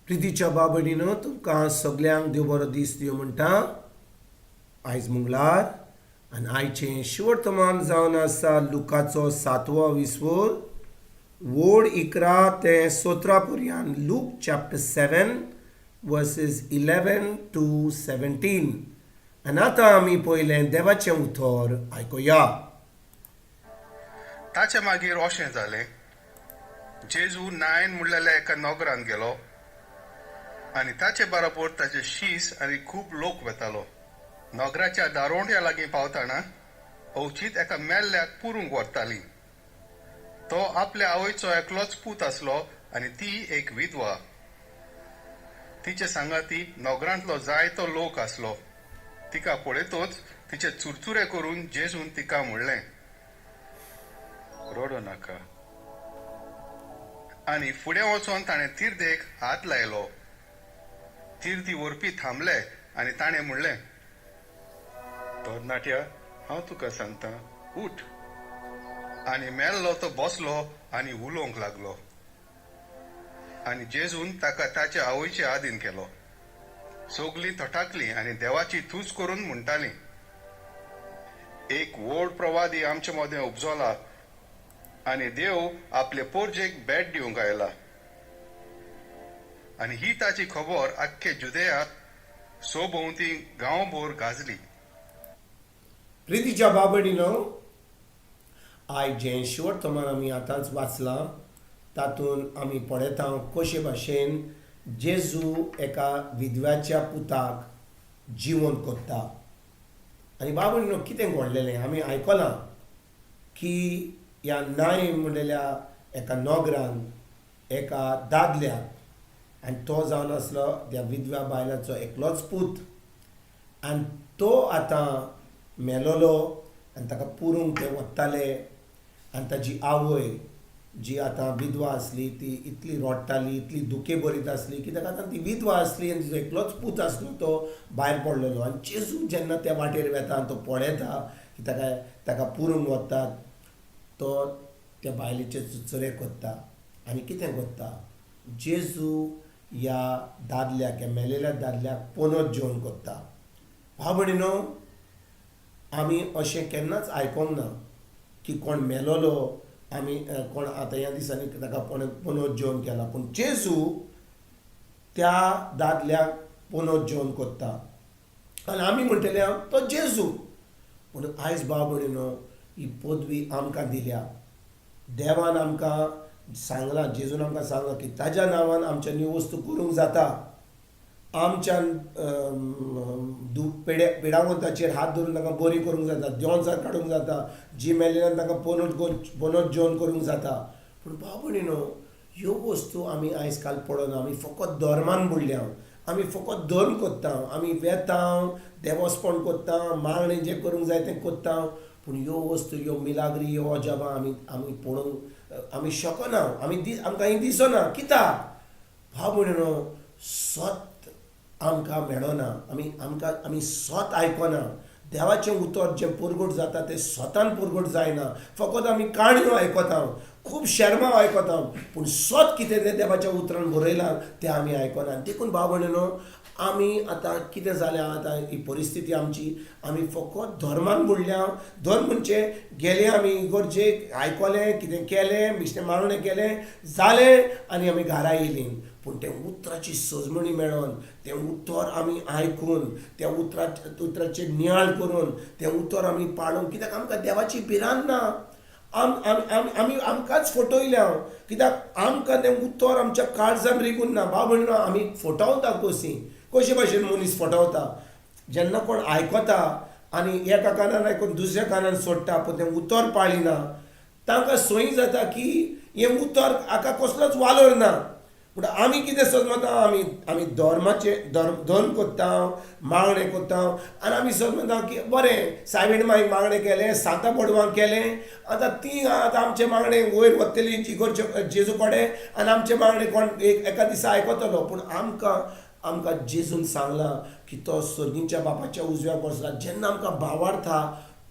प्रितीच्या बाबडीनं तुमकां सगल्यांक देव बरो दीस दिवं म्हणटा. आयज मंगळार आनी आयचें शिवर्तमान जावन आसा लुकाचो 7वो विस्वोर वोड 11 ते 17 पर्यंत. Look chapter 7 versus 11 to 17. आनी आतां आमी पयलें देवाचें उतर आयकुया. ताचे मागीर अशें जालें, जेजू नायन म्हणलेल्या एका नगरान गेलो आनी ताचे बरोबर ताचे शीस आनी खूब लोक वेतालो. नगराच्या दारोंड्या लागीं पावतना अवचीत एका मेल्ल्याक पुरूंक व्हरताली. तो आपल्या आवयचो एकलोच पूत आसलो आनी ती एक विधवा. तिचे सांगाती नगरांतलो जायतो लोक आसलो. तिका पळयतच तिचे चुरचुरे करून जेजून तिका म्हणलें, रडो नाका. आनी फुडें वचोन ताणें तिर्देक हात लायलो. तिर्दी व्हरपी थांबले आनी ताणें म्हणलें, तरणाट्या, हांव तुका सांगतां, उठ. आनी मेल्लो तो बसलो आनी उलोवंक लागलो. आनी जेजून ताका ताच्या आवयचे आदीन केलो. सगलीं तटाकलीं आनी देवाची तुज करून म्हणटालीं, एक व्हड प्रवादी आमचे मदें उपजला आनी देव आपले पोरजेक भेट दिवंक आयला. आनी ही ताची खबर आख्खे जुदेयांत सोभोवती गांवभर गाजली. प्रितीच्या बाबडीनं आयज जें शिवर्तमान आमी आतांच वाचलां तातूंत आमी पळयता कशे भाशेन जेजू एका विधव्याच्या पुताक जिवंत कोत्ता. आनी बाबडीनं कितें घडलेलें आमी आयकलां की ह्या नायन म्हणलेल्या एका नगरान एका दादल्याक, आनी तो जावन आसलो त्या विधव्या बायलाचो एकलोच पूत, आनी तो आतां मेलोलो आनी ताका पुरूंक ते वताले. आनी ताची आवय जी आतां विधवा आसली ती इतली रडटाली, इतली दुखे भरीत आसली कित्याक आतां ती विधवा आसली आनी तिचो एकलोच पूत आसलो तो भायर पडलेलो. आनी जेजू जेन्ना त्या वाटेर वेता आनी तो पळयता की ताका पुरूंक वतात, तो त्या बायलेचे चुचुरे कोत्ता आनी कितें कोत्ता, जेजू ह्या दादल्याक, ह्या मेलेल्या दादल्याक पोनोत जेवण कोत्ता. भावभयणीनो, आमी अशें केन्नाच आयकोंक ना की कोण मेलोलो आमी कोण आतां ह्या दिसांनी ताका पोनोत जेवण केला, पूण जेजू त्या दादल्याक पोनोत जेवण कोत्ता. आनी आमी म्हणटले तो जेजू. पूण आयज भावभयणीनो, ही पदवी आमकां दिल्या. देवान आमकां सांगलां, जेजून आमकां सांगलां की ताज्या नांवान आमच्या न्यू वस्तू करूंक जाता. आमच्यान पिडावंताचेर हात धरून ताका बरी करूंक जाता, देंवचार काडूंक जाता, जी मेल्ल्यान ताका पोनोत जेवण करूंक जाता. पूण भावभयणीनो, ह्यो वस्तू आमी आयज काल पळोवना. आमी फकत धर्मान बुडल्या, आमी फकत धर्म कोत्ता, आमी वेता, देवस्पण कोत्ता, मागणें जें करूंक जाय तें कोत्ता. पूण ह्यो वस्तू, ह्यो मिलाग्री, ह्यो अजाबां आमी पळोवंक आमी शकना. आमकां ही दिसना. कित्याक भावभयणीनो, सत आमकां मेळना. आमी सत आयकना. देवाचें उतर जें पुरगूट जाता तें स्वतान पुरगूट जायना. फकत आमी काणयो आयकता, खूब शर्मा आयकता, पूण सत कितें तें देवाच्या उतरान बरयलां तें आमी आयकना. देखून भावभयणीनो, आमी आतां कितें जालें, आतां ही परिस्थिती आमची, आमी फकत धर्मान बुडल्या. धर्म म्हणजे गेले आमी इगर्जेक, आयकलें, कितें केलें, बिश्टें मागणें केलें, जालें आनी आमी घरा येयलीं. पूण तें उतराची सजमणी मेळोन, तें उतर आमी आयकून, त्या उतराचेर नियाळ करून तें उतर आमी पाळून, कित्याक आमकां देवाची भिरांत ना. आमी आमकांच फटयल्या, कित्याक आमकां तें उतर आमच्या काळजान रिगून ना. भावभयणीनो, आमी फटवता कशे भाशेन मनीस फटवता. जेन्ना कोण आयकता आनी एका कानान आयकून दुसऱ्या कानान सोडटा, पूण तें उतर पाळिना, तांकां संय जाता की हें उतर हाका कसलोच वालोर ना. पूण आमी कितें समजता, आमी धर्म कोत्ता, मागणें कोत्ता, आनी आमी समजता की बरें, सायबीण मांयक मागणें केलें, सांता पडवांक केलें, आतां ती आतां आमचें मागणें वयर वतली जेजू कडेन आनी आमचें मागणें कोण एका दिसा आयकतलो. पूण आमकां जेजून सांगलां की तो सर्गीच्या बापाच्या उजव्याक बसला. जेन्ना आमकां भावार्था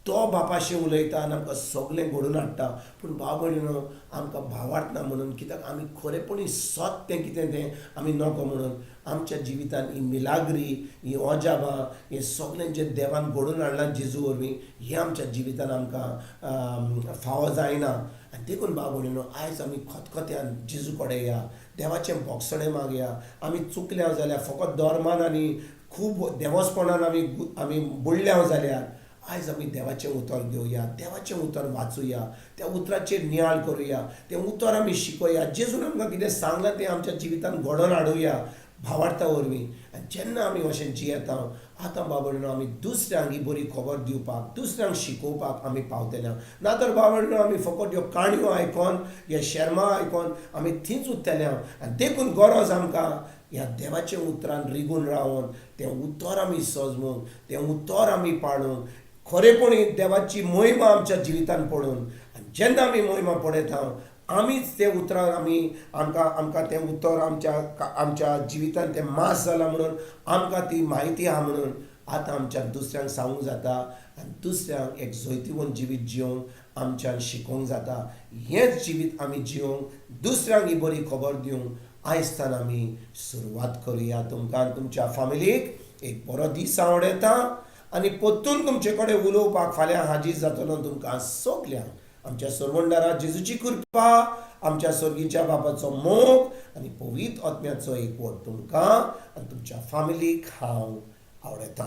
तो बापाशें उलयता आनी आमकां सगळें घडोवन हाडटा. पूण भाव भयणीनो, आमकां भावार्थना म्हणून, कित्याक आमी खरेपणी सत्य कितें तें आमी नकळो म्हणून आमच्या जिवितांत ही मिलाग्री, ही ओजाबां, हें सगळें जें देवान घडोवन हाडलां जेजू वरवीं, हें आमच्या जिवितांत आमकां फावो जायना. आनी देखून भाव भयणीनो, आयज आमी खतखत्यान जेजू कडेन या, देवाचें बोगसणें मागया. आमी चुकल्या जाल्यार फकत धर्मान आनी खूब देवस्पणान आमी बुडल्या जाल्यार आयज आमी देवाचें उतर घेवया, देवाचें उतर वाचुया, त्या उतराचेर नियाळ करुया, तें उतर आमी शिकोया. जेजून आमकां कितें सांगलां तें आमच्या जिवितांत घडोवन हाडुया भावार्था वरवीं. आनी जेन्ना आमी अशें जियेता, आतां बाबडीनो आमी दुसऱ्यांक ही बरी खबर दिवपाक, दुसऱ्यांक शिकोवपाक आमी पावतले. नातर बाबडीनो आमी फकत ह्यो काणयो आयकोन, हे शर्मा आयकोन आमी थींच उरतले. आनी देखून गरज आमकां ह्या देवाच्या उतरान रिगून रावन तें उतर आमी सजमून, तें उतर आमी पाळून, खरेपणी देवाची मोहिमा आमच्या जिवितांत पळोवन, आनी जेन्ना आमी मोहिमा पळयता, आमीच तें उतरां आमकां तें उतर आमच्या जिवितांत तें मास जालां म्हणून आमकां ती म्हायती आहा म्हणून आतां आमच्यान दुसऱ्यांक सांगूंक जाता. आनी दुसऱ्यांक एक जैतिवंत जिवीत जियोंक आमच्यान शिकोवंक जाता. हेंच जिवीत आमी जियोंक, दुसऱ्यांक ही बरी खबर दिवंक आयजतान आमी सुरवात करुया. तुमकां आनी तुमच्या फॅमिलीक एक बरो दीस आवडयता आनी परतून तुमचे कडेन उलोवपाक फाल्यां हाजीर जातलो तुमकां सगल्यांक. आमच्या सर्वंडारा जेजूची कृपा, आमच्या स्वर्गीच्या बापाचो मोग आनी पवित्र आत्म्याचो एकवट तुमकां आनी तुमच्या फॅमिलीक हांव आवडयतां.